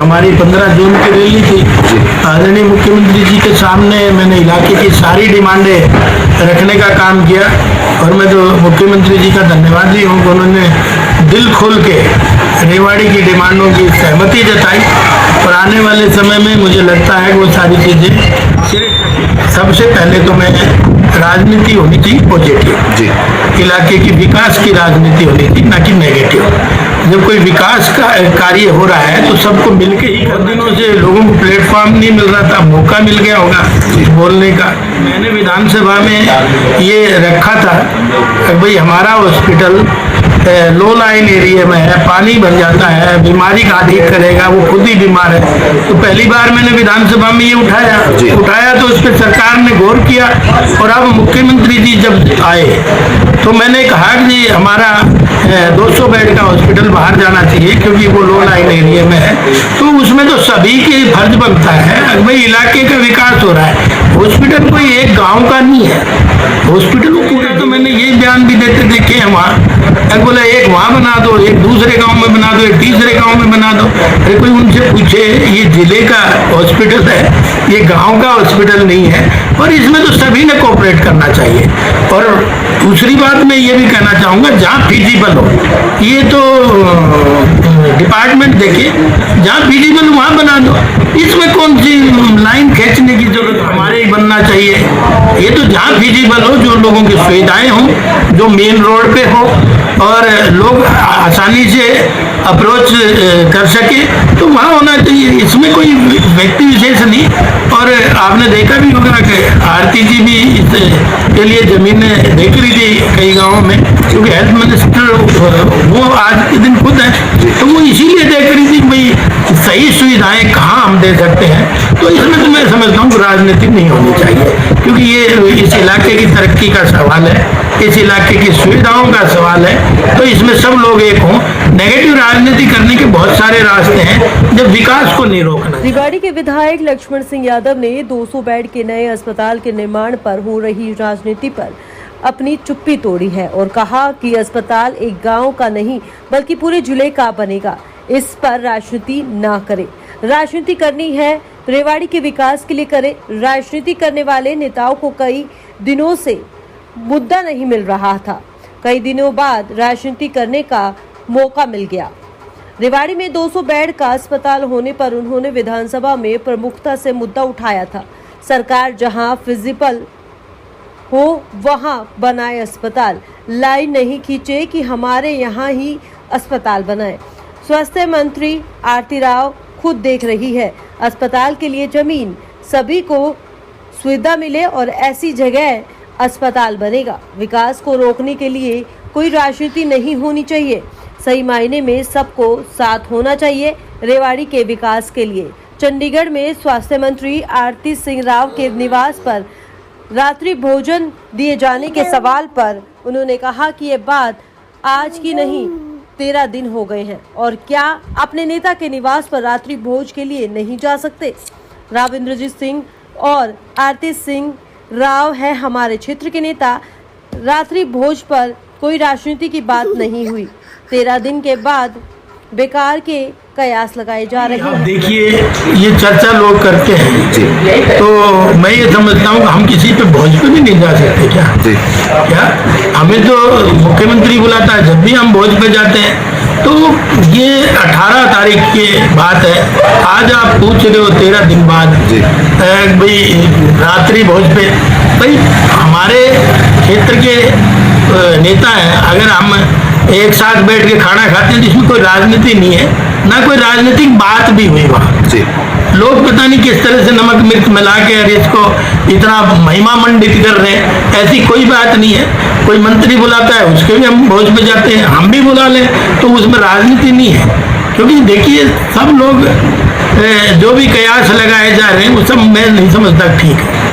हमारी 15 जून की रैली थी। आदरणीय मुख्यमंत्री जी के सामने मैंने इलाके की सारी डिमांडें रखने का काम किया और मैं तो मुख्यमंत्री जी का धन्यवादी हूँ कि उन्होंने दिल खोल के रेवाड़ी की डिमांडों की सहमति जताई और आने वाले समय में मुझे लगता है कि वो सारी चीज़ें सबसे पहले तो मैं राजनीति होनी चाहिए पॉजिटिव जी, इलाके की विकास की राजनीति होनी चाहिए ना कि नेगेटिव। जब कोई विकास का कार्य हो रहा है तो सबको मिलके ही। बहुत दिनों से लोगों को प्लेटफॉर्म नहीं मिल रहा था, मौका मिल गया होगा बोलने का। मैंने विधानसभा में ये रखा था कि भाई हमारा हॉस्पिटल लो लाइन एरिया में है, पानी भर जाता है, बीमारी का ठीक करेगा, वो खुद ही बीमार है। तो पहली बार मैंने विधानसभा में ये उठाया तो उस पर सरकार ने गौर किया और अब मुख्यमंत्री जी जब आए तो मैंने कहा कि हमारा 200 बेड का हॉस्पिटल बाहर जाना चाहिए क्योंकि वो लो लाइन एरिया में है। तो उसमें तो सभी के फर्ज बनता है, भाई इलाके का विकास हो रहा है। हॉस्पिटल कोई एक गांव का नहीं है, हॉस्पिटल पूरा। तो मैंने ये बयान भी देते देखे हैं वहाँ, बोला एक वहाँ बना दो, एक दूसरे गांव में बना दो, एक तीसरे गांव में बना दो। अरे कोई उनसे पूछे ये जिले का हॉस्पिटल है, ये गांव का हॉस्पिटल नहीं है और इसमें तो सभी ने कोऑपरेट करना चाहिए। और दूसरी बात मैं ये भी कहना चाहूँगा, जहाँ फिजिबल हो, ये तो डिपार्टमेंट देखे, जहाँ फिजिबल वहाँ बना दो। इसमें कौन सी लाइन खींचने की जरूरत, हमारे ही बनना चाहिए। ये तो जहाँ फिजिबल हो, जो लोगों की सुविधाएं हों, जो मेन रोड पे हो और लोग आसानी से अप्रोच कर सके तो वहाँ होना चाहिए। इसमें कोई व्यक्ति विशेष नहीं। और आपने देखा भी होगा कि आरती जी भी इसके लिए जमीनें देख रही थी कई गांवों में, क्योंकि हेल्थ मिनिस्टर वो आज के दिन खुद है, तो वो इसीलिए देख रही थी भाई सही सुविधाएं कहाँ हम दे सकते हैं। तो इसमें तो मैं समझता हूँ राजनीति नहीं होनी चाहिए, क्योंकि ये इस इलाके की तरक्की का सवाल है, इस इलाके की सुविधाओं का सवाल है। तो इसमें सब लोग एक हों। नेगेटिव राजनीति करने के बहुत सारे रास्ते हैं जब विकास को नहीं रोकना। रेवाड़ी के विधायक लक्ष्मण सिंह यादव ने 200 बेड के नए अस्पताल के निर्माण पर हो रही राजनीति पर अपनी चुप्पी तोड़ी है और कहा कि अस्पताल एक गांव का नहीं बल्कि पूरे जिले का बनेगा। इस पर राजनीति ना करे, राजनीति करनी है रेवाड़ी के विकास के लिए करे। राजनीति करने वाले नेताओं को कई दिनों से मुद्दा नहीं मिल रहा था, कई दिनों बाद राजनीति करने का मौका मिल गया। रेवाड़ी में 200 बेड का अस्पताल होने पर उन्होंने विधानसभा में प्रमुखता से मुद्दा उठाया था। सरकार जहां फिजिबल हो वहां बनाए अस्पताल, लाइन नहीं खींचे कि हमारे यहाँ ही अस्पताल बनाए। स्वास्थ्य मंत्री आरती राव खुद देख रही है, अस्पताल के लिए जमीन, सभी को सुविधा मिले और ऐसी जगह अस्पताल बनेगा। विकास को रोकने के लिए कोई राजनीति नहीं होनी चाहिए, सही मायने में सबको साथ होना चाहिए रेवाड़ी के विकास के लिए। चंडीगढ़ में स्वास्थ्य मंत्री आरती सिंह राव के निवास पर रात्रि भोजन दिए जाने के सवाल पर उन्होंने कहा कि ये बात आज की नहीं, 13 दिन हो गए हैं और क्या अपने नेता के निवास पर रात्रि भोज के लिए नहीं जा सकते। राव इंद्रजीत सिंह और आरती सिंह राव है हमारे क्षेत्र के नेता। रात्रि भोज पर कोई राजनीति की बात नहीं हुई। 13 दिन के बाद बेकार के कयास लगाए जा रहे हैं। देखिए ये चर्चा लोग करते हैं, तो मैं ये समझता हूँ कि हम किसी पे भोज पे भी नहीं जा सकते क्या? हमें तो मुख्यमंत्री बुलाता है, जब भी हम भोज पे जाते हैं। तो ये 18 तारीख की बात है, आज आप पूछ रहे हो 13 दिन बाद भाई रात्रि भोज पे। भाई हमारे क्षेत्र के नेता हैं, अगर हम एक साथ बैठ के खाना खाते हैं जिसमें कोई राजनीति नहीं है, ना कोई राजनीतिक बात भी हुई वहाँ। लोग पता नहीं किस तरह से नमक मिर्च मिला के और इसको इतना महिमा मंडित कर रहे हैं। ऐसी कोई बात नहीं है। कोई मंत्री बुलाता है उसके भी हम भोज पे जाते हैं, हम भी बुला लें तो उसमें राजनीति नहीं है। क्योंकि देखिए सब लोग जो भी कयास लगाए जा रहे हैं वो सब मैं नहीं समझता ठीक है।